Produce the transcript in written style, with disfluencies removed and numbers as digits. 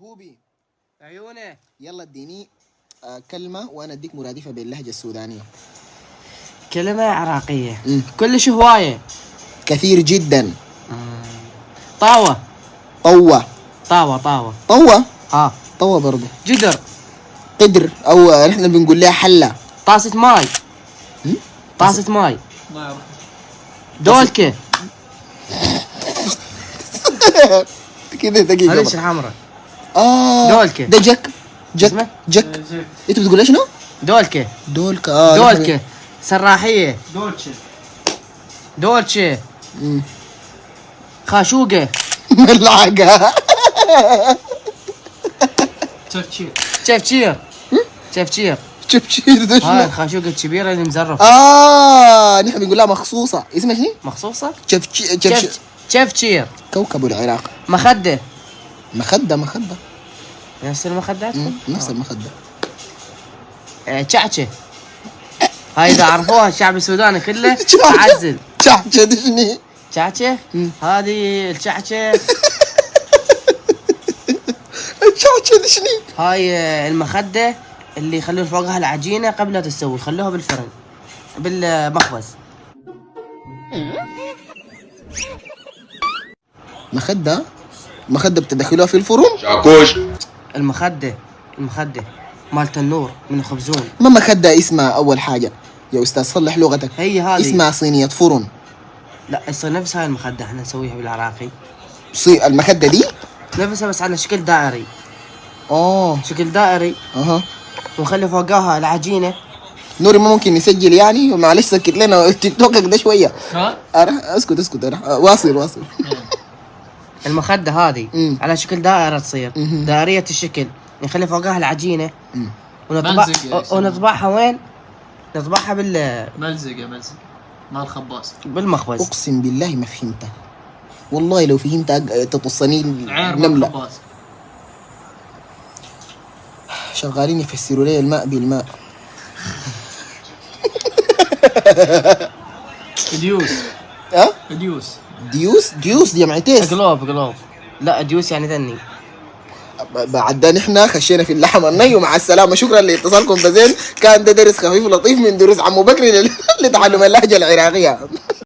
هوبي عيونه. يلا اديني كلمة وانا اديك مرادفة باللهجة السودانية. كلمة عراقية. كلش هواية. كثير جدا. طاوة. طوة. طاوة. طوة. ها. طوة برضو. جدر. قدر او نحن بنقول لها حلة. طاسة ماي. طاسة ماي. ما يعرف. دولكة. كده دقيقة. هذيش الحمراء. دولكة. ده جك. اسمه؟ جك. انت بتقول شنو؟ دولكة. دولكة. دولكة. سراحية. دولتشي. خاشوقة. ملعقة. تفشير. شبشير ده شنو؟ هاي الخاشوقة الكبيرة اللي مزرفة. نحن بنقول لها مخصوصة. اسمها شنو؟ مخصوصة. شفشير. كوكب العراق. مخدة. مخدة. نفس المخدات. نفس المخدة. تشعشة. هاي إذا عرفوها الشعب السوداني كله تعزل. شعشة دي شنو؟ شعشة. هذه الشعشة. شعشة دي شنو؟ هاي المخدة اللي يخلون فوقها العجينة قبل لا تستوي، يخلوها بالفرن بالمخبز. مخدة بتدخلوها في الفرن؟ شاكوش. المخدة مالت النور من يخبزون. ما مخدة اسمها أول حاجة يا أستاذ، صلح لغتك. هي هذه اسمها صينية فرن. لا يصير نفس هاي المخدة احنا نسويها بالعراقي. المخدة دي؟ نفسها بس على شكل دائري. شكل دائري. ونخلي فوقها العجينة. نوري ما ممكن نسجل يعني؟ معلش سكت لنا التيك توكك ده شوية. اسكت. واصل. المخدة هذه على شكل دائرة تصير. دائرية الشكل، نخلي فوقها العجينة. ونطبعها وين؟ نطبعها ملزقة مع الخباز بالمخبز. اقسم بالله ما فهمتها، والله لو فهمتها تطصني نملة. شغالين يفسروا لي الماء بالماء. ديوس دي معتيس. قلوب. لا ديوس يعني ذني. بعد ده نحن خشينا في اللحم الني ومع السلامة. شكرا لاتصالكم بزين. كان ده درس خفيف لطيف من دروس عمو بكري لتعلم اللهجة العراقية.